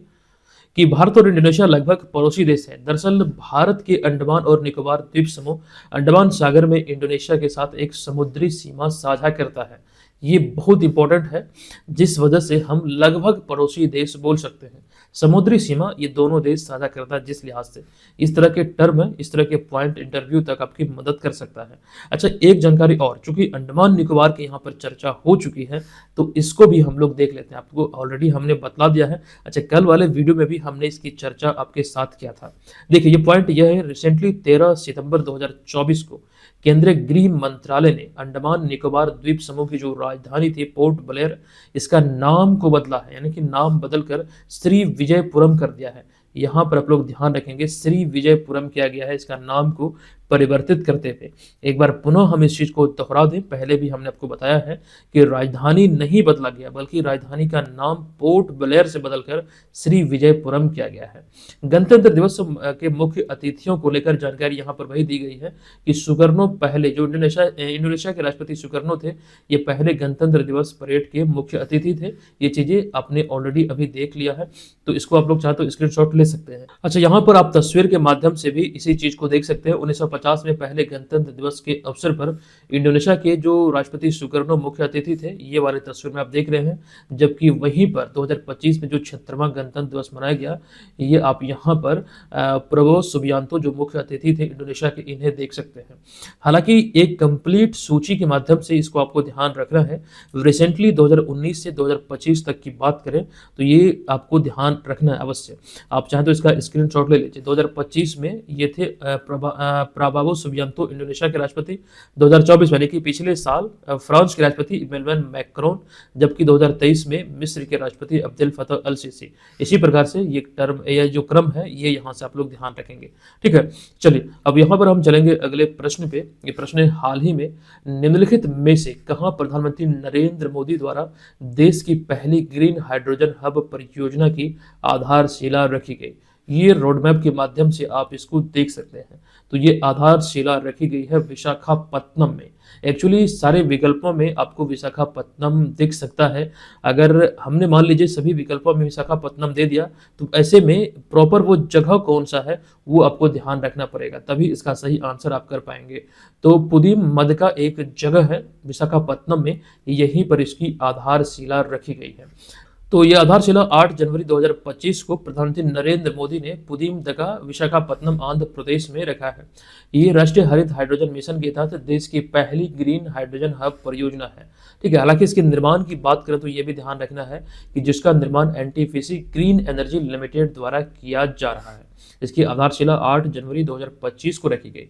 कि भारत और इंडोनेशिया लगभग पड़ोसी देश हैं। दरअसल भारत के अंडमान और निकोबार द्वीप समूह अंडमान सागर में इंडोनेशिया के साथ एक समुद्री सीमा साझा करता है। ये बहुत इंपॉर्टेंट है, जिस वजह से हम लगभग पड़ोसी देश बोल सकते हैं। समुद्री सीमा ये दोनों देश साझा करता है। जिस लिहाज से इस तरह के टर्म है, इस तरह के पॉइंट इंटरव्यू तक आपकी मदद कर सकता है। अच्छा, एक जानकारी और, चूंकि अंडमान निकोबार की यहाँ पर चर्चा हो चुकी है तो इसको भी हम लोग देख लेते हैं। आपको ऑलरेडी हमने बतला दिया है। अच्छा, कल वाले वीडियो में भी हमने इसकी चर्चा आपके साथ किया था। देखिए, ये पॉइंट यह है, रिसेंटली 13 सितंबर 2024 को केंद्रीय गृह मंत्रालय ने अंडमान निकोबार द्वीप समूह की जो राजधानी थी पोर्ट ब्लेयर, इसका नाम को बदला है, यानी कि नाम बदलकर श्री विजयपुरम कर दिया है। यहाँ पर आप लोग ध्यान रखेंगे, श्री विजयपुरम किया गया है इसका नाम को परिवर्तित करते हुए। एक बार पुनः हम इस चीज को दोहरा दें, पहले भी हमने आपको बताया है कि राजधानी नहीं बदला गया, बल्कि राजधानी का नाम पोर्ट ब्लेयर से बदलकर श्री विजयपुरम किया गया है। गणतंत्र दिवस के मुख्य अतिथियों को लेकर जानकारी यहाँ पर वही दी गई है कि सुकर्नो पहले, जो इंडोनेशिया के राष्ट्रपति सुकर्नो थे, ये पहले गणतंत्र दिवस परेड के मुख्य अतिथि थे। ये चीजें आपने ऑलरेडी अभी देख लिया है, तो इसको आप लोग चाहे तो स्क्रीनशॉट ले सकते हैं। अच्छा, यहाँ पर आप तस्वीर के माध्यम से भी इसी चीज को देख सकते हैं। 1950 में पहले गणतंत्र दिवस के अवसर पर इंडोनेशिया के जो राष्ट्रपति सुकर्नो मुख्य अतिथि थे, ये वाले तस्वीर में आप देख रहे हैं। जबकि वहीं पर 2025 में जो 76वां गणतंत्र दिवस मनाया गया, ये आप यहाँ पर प्रबोवो सुबियांतो जो मुख्य अतिथि थे इंडोनेशिया के, इन्हें देख सकते हैं। हालांकि एक कंप्लीट सूची के माध्यम से इसको आपको ध्यान रखना है। रिसेंटली 2019 से 2025 तक की बात करें तो ये आपको ध्यान रखना है अवश्य। आप चाहें तो इसका स्क्रीनशॉट ले लीजिए। 2025 में ये थे प्राबावो सुबियांतो इंडोनेशिया के राष्ट्रपति। 2024 यानी कि पिछले साल फ्रांस के राष्ट्रपति इमैनुअल मैक्रोन, जबकि 2023 में मिस्र के राष्ट्रपति अब्देल फतह अल सीसी। इसी प्रकार से ये टर्म, ये जो क्रम है, ये यहाँ से आप लोग ध्यान रखेंगे। ठीक है, चलिए अब यहाँ पर हम चलेंगे अगले प्रश्न पे। ये प्रश्न है, हाल ही में निम्नलिखित में से कहाँ प्रधानमंत्री नरेंद्र मोदी द्वारा देश की पहली ग्रीन हाइड्रोजन हब परियोजना की आधारशिला रखी गई। ये रोड मैप के माध्यम से आप इसको देख सकते हैं। तो ये आधारशिला रखी गई है विशाखापत्तनम में। एक्चुअली सारे विकल्पों में आपको विशाखापत्तनम दिख सकता है। अगर हमने मान लीजिए सभी विकल्पों में विशाखापत्तनम दे दिया, तो ऐसे में प्रॉपर वो जगह कौन सा है वो आपको ध्यान रखना पड़ेगा, तभी इसका सही आंसर आप कर पाएंगे। तो पुदीम मध का एक जगह है विशाखापत्तनम में, यहीं पर इसकी आधारशिला रखी गई है। तो ये आधारशिला 8 जनवरी 2025 को प्रधानमंत्री नरेंद्र मोदी ने पुदीमदगा विशाखापत्तनम आंध्र प्रदेश में रखा है। ये राष्ट्रीय हरित हाइड्रोजन मिशन के तहत देश की पहली ग्रीन हाइड्रोजन हब परियोजना है। ठीक है, हालांकि इसके निर्माण की बात करें तो ये भी ध्यान रखना है कि जिसका निर्माण एनटीपीसी ग्रीन एनर्जी लिमिटेड द्वारा किया जा रहा है। इसकी आधारशिला 8 जनवरी 2025 को रखी गई।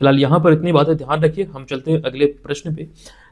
फिलहाल यहाँ पर इतनी बातें ध्यान रखिए। हम चलते हैं अगले प्रश्न पे।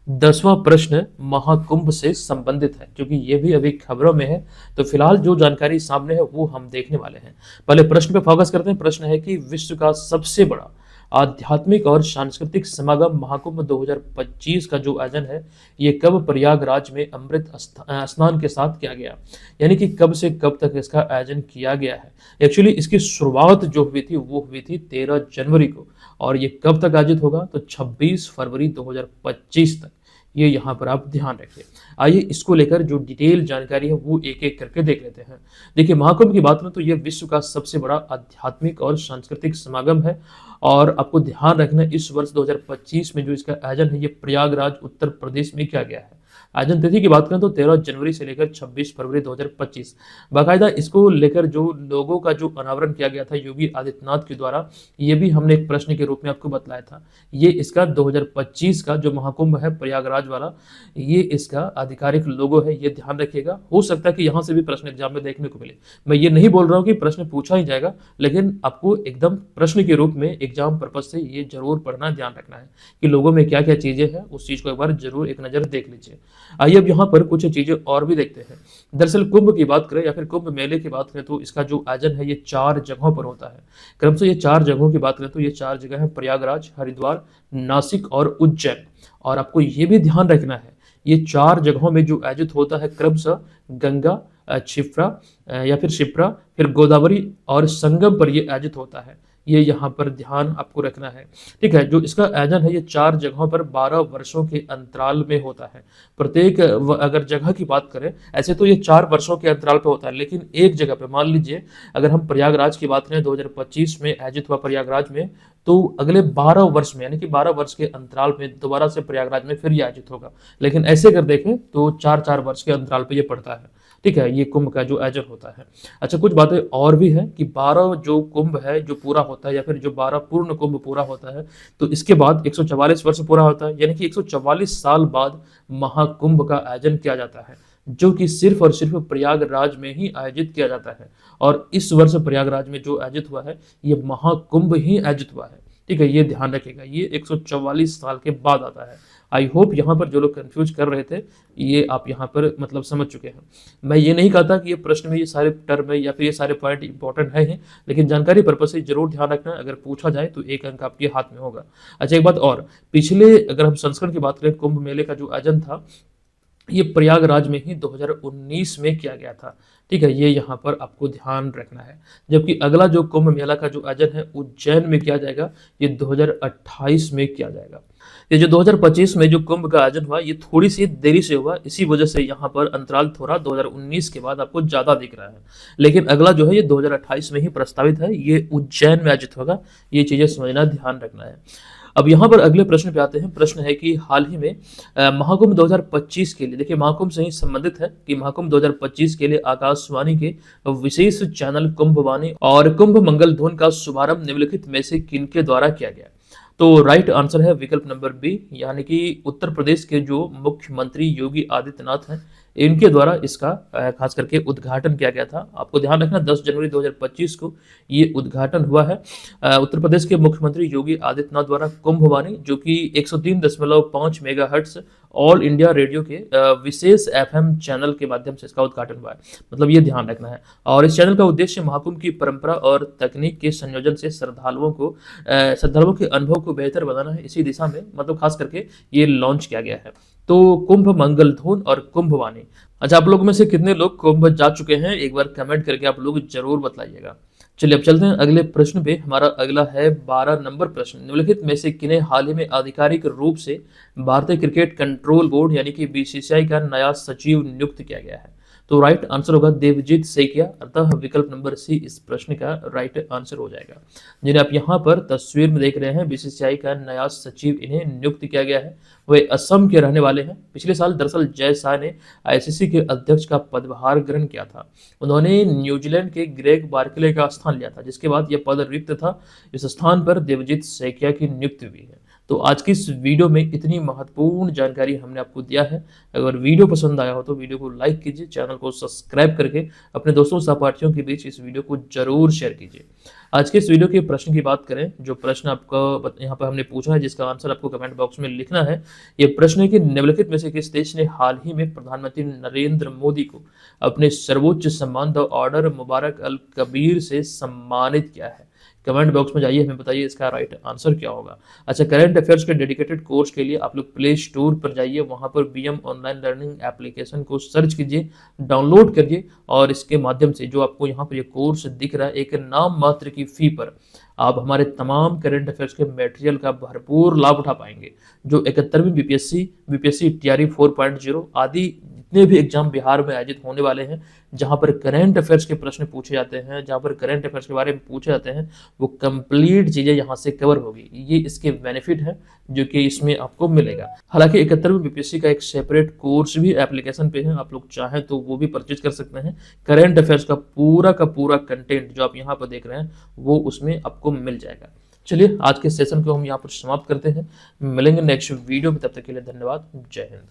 10वां प्रश्न महाकुंभ से संबंधित है, क्योंकि ये भी अभी खबरों में है। तो फिलहाल जो जानकारी सामने है वो हम देखने वाले हैं। पहले प्रश्न पे फोकस करते हैं। प्रश्न है कि विश्व का सबसे बड़ा आध्यात्मिक और सांस्कृतिक समागम महाकुंभ 2025 का जो आयोजन है ये कब प्रयागराज में अमृत स्नान के साथ किया गया, यानी कि कब से कब तक इसका आयोजन किया गया है। एक्चुअली इसकी शुरुआत जो हुई थी वो हुई थी 13 जनवरी को, और ये कब तक आयोजित होगा तो 26 फरवरी 2025 तक। ये यहाँ पर आप ध्यान रखिए। आइए इसको लेकर जो डिटेल जानकारी है वो एक एक करके देख लेते हैं। देखिए, महाकुंभ की बात करें तो ये विश्व का सबसे बड़ा आध्यात्मिक और सांस्कृतिक समागम है, और आपको ध्यान रखना इस वर्ष 2025 में जो इसका आयोजन है ये प्रयागराज उत्तर प्रदेश में किया गया है। आयोजन तिथि की बात करें तो 13 जनवरी से लेकर 26 फरवरी 2025। बाकायदा इसको लेकर जो लोगों का जो अनावरण किया गया था योगी आदित्यनाथ के द्वारा, ये भी हमने एक प्रश्न के रूप में आपको बताया था। ये इसका 2025 का जो महाकुंभ है प्रयागराज वाला, ये इसका आधिकारिक लोगो है, ये ध्यान रखिएगा। हो सकता है कि यहाँ से भी प्रश्न एग्जाम में देखने को मिले। मैं ये नहीं बोल रहा हूँ कि प्रश्न पूछा ही जाएगा, लेकिन आपको एकदम प्रश्न के रूप में एग्जाम पर्पज से ये जरूर पढ़ना, ध्यान रखना है कि लोगों में क्या क्या चीजें हैं, उस चीज को एक बार जरूर एक नजर देख लीजिए। आइए अब यहाँ पर कुछ चीजें और भी देखते हैं। दरअसल कुंभ की बात करें या फिर कुंभ मेले की बात करें तो इसका जो आयोजन है ये 4 जगहों पर होता है। क्रमशः ये 4 जगहों की बात करें तो ये 4 जगह है प्रयागराज, हरिद्वार, नासिक और उज्जैन। और आपको ये भी ध्यान रखना है ये 4 जगहों में जो आयोजित होता है क्रमशः गंगा, क्षिप्रा या फिर शिप्रा, फिर गोदावरी और संगम पर ये आयोजित होता है। ये यहाँ पर ध्यान आपको रखना है। ठीक है, जो इसका आयोजन है ये 4 जगहों पर 12 वर्षों के अंतराल में होता है। प्रत्येक अगर जगह की बात करें, ऐसे तो ये 4 वर्षों के अंतराल पे होता है, लेकिन एक जगह पे मान लीजिए अगर हम प्रयागराज की बात करें 2025 में आयोजित हुआ प्रयागराज में, तो अगले 12 वर्ष में यानी कि 12 वर्ष के अंतराल में दोबारा से प्रयागराज में फिर ये आयोजित होगा। लेकिन ऐसे अगर देखें तो 4-4 वर्ष के अंतराल पे ये पड़ता है। ठीक है, ये कुंभ का जो आयोजन होता है। अच्छा, कुछ बातें और भी है कि 12 जो कुंभ है जो पूरा होता है या फिर जो 12 पूर्ण कुंभ पूरा होता है तो इसके बाद 144 वर्ष पूरा होता है, यानी कि 144 साल बाद महाकुंभ का आयोजन किया जाता है, जो कि सिर्फ और सिर्फ प्रयागराज में ही आयोजित किया जाता है। और इस वर्ष प्रयागराज में जो आयोजित हुआ है ये महाकुंभ ही आयोजित हुआ है। ठीक है, ये ध्यान रखिएगा, ये 144 साल के बाद आता है। आई होप यहाँ पर जो लोग कंफ्यूज कर रहे थे ये आप यहाँ पर मतलब समझ चुके हैं। मैं ये नहीं कहता कि ये प्रश्न में ये सारे टर्म है या फिर ये सारे पॉइंट इंपॉर्टेंट है, लेकिन जानकारी पर्पज से जरूर ध्यान रखना, अगर पूछा जाए तो 1 अंक आपके हाथ में होगा। अच्छा, एक बात और, पिछले अगर हम संस्करण की बात करें कुंभ मेले का जो आयोजन था ये प्रयागराज में ही 2019 में किया गया था। ठीक है, ये यहाँ पर आपको ध्यान रखना है। जबकि अगला जो कुंभ मेला का जो आयोजन है उज्जैन में किया जाएगा, ये 2028 में किया जाएगा। ये जो 2025 में जो कुंभ का आयोजन हुआ ये थोड़ी सी देरी से हुआ, इसी वजह से यहाँ पर अंतराल थोड़ा 2019 के बाद आपको ज्यादा दिख रहा है। लेकिन अगला जो है ये 2028 में ही प्रस्तावित है, ये उज्जैन में आयोजित होगा। ये चीजें समझना, ध्यान रखना है। अब यहाँ पर अगले प्रश्न पे आते हैं। प्रश्न है कि हाल ही में महाकुंभ 2025 के लिए, देखिए महाकुंभ से ही संबंधित है कि महाकुंभ 2025 के लिए आकाशवाणी के विशेष चैनल कुंभवाणी और कुंभ मंगल ध्वनि का शुभारंभ निम्नलिखित में से किनके द्वारा किया गया। तो राइट आंसर है विकल्प नंबर बी, यानी कि उत्तर प्रदेश के जो मुख्यमंत्री योगी आदित्यनाथ हैं इनके द्वारा इसका खास करके उद्घाटन किया गया था। आपको ध्यान रखना 10 जनवरी 2025 को ये उद्घाटन हुआ है उत्तर प्रदेश के मुख्यमंत्री योगी आदित्यनाथ द्वारा कुंभवाणी, जो कि 103.5 मेगाहर्ट्ज ऑल इंडिया रेडियो के विशेष एफएम चैनल के माध्यम से इसका उद्घाटन हुआ है। मतलब ये ध्यान रखना है। और इस चैनल का उद्देश्य महाकुंभ की परंपरा और तकनीक के संयोजन से श्रद्धालुओं के अनुभव को बेहतर बनाना है। इसी दिशा में मतलब खास करके ये लॉन्च किया गया है। तो कुंभ मंगल ध्वनि और कुंभवाणी। अच्छा, आप लोगों में से कितने लोग कुंभ जा चुके हैं एक बार कमेंट करके आप लोग जरूर बताइएगा। चलिए अब चलते हैं अगले प्रश्न पे। हमारा अगला है 12 नंबर प्रश्न। निम्नलिखित में से किन्हें हाल ही में आधिकारिक रूप से भारतीय क्रिकेट कंट्रोल बोर्ड यानी कि बीसीसीआई का नया सचिव नियुक्त किया गया है? तो राइट आंसर होगा देवजीत सेकिया, अतः विकल्प नंबर सी इस प्रश्न का राइट आंसर हो जाएगा। जिन्हें आप यहाँ पर तस्वीर में देख रहे हैं, बीसीसीआई का नया सचिव इन्हें नियुक्त किया गया है। वे असम के रहने वाले हैं। पिछले साल दरअसल जय शाह ने आईसीसी के अध्यक्ष का पदभार ग्रहण किया था। उन्होंने न्यूजीलैंड के ग्रेग बार्कले का स्थान लिया था, जिसके बाद यह पद रिक्त था। इस स्थान पर देवजीत सेकिया की नियुक्ति हुई है। तो आज की इस वीडियो में इतनी महत्वपूर्ण जानकारी हमने आपको दिया है। अगर वीडियो पसंद आया हो तो वीडियो को लाइक कीजिए, चैनल को सब्सक्राइब करके अपने दोस्तों सहपाठियों के बीच इस वीडियो को जरूर शेयर कीजिए। आज के इस वीडियो के प्रश्न की बात करें, जो प्रश्न आपका यहाँ पर हमने पूछा है, जिसका आंसर आपको कमेंट बॉक्स में लिखना है। ये प्रश्न है कि निम्नलिखित में से किस देश ने हाल ही में प्रधानमंत्री नरेंद्र मोदी को अपने सर्वोच्च सम्मान द ऑर्डर मुबारक अल कबीर से सम्मानित किया है? कमेंट बॉक्स में जाइए, हमें बताइए इसका राइट आंसर क्या होगा। अच्छा, करंट अफेयर्स के डेडिकेटेड कोर्स के लिए आप लोग प्ले स्टोर पर जाइए, वहां पर बीएम ऑनलाइन लर्निंग एप्लीकेशन को सर्च कीजिए, डाउनलोड करिए और इसके माध्यम से जो आपको यहाँ पर ये कोर्स दिख रहा है, एक नाम मात्र की फी पर आप हमारे तमाम करंट अफेयर्स के मटेरियल का भरपूर लाभ उठा पाएंगे। जो 71वीं बीपीएससी टीआरई 4.0 आदि जितने भी एग्जाम बिहार में आयोजित होने वाले हैं, जहां पर करंट अफेयर्स के प्रश्न पूछे जाते हैं, जहां पर करंट अफेयर्स के बारे में पूछे जाते हैं, वो कंप्लीट चीजें यहां से कवर होगी। ये इसके बेनिफिट है जो कि इसमें आपको मिलेगा। हालांकि 71वीं बीपीएससी का एक सेपरेट कोर्स भी एप्लीकेशन पे है, आप लोग चाहें तो वो भी परचेज कर सकते हैं। करंट अफेयर्स का पूरा कंटेंट जो आप यहाँ पर देख रहे हैं वो उसमें आपको मिल जाएगा। चलिए आज के सेशन को हम यहाँ पर समाप्त करते हैं। मिलेंगे नेक्स्ट वीडियो में, तब तक के लिए धन्यवाद। जय हिंद।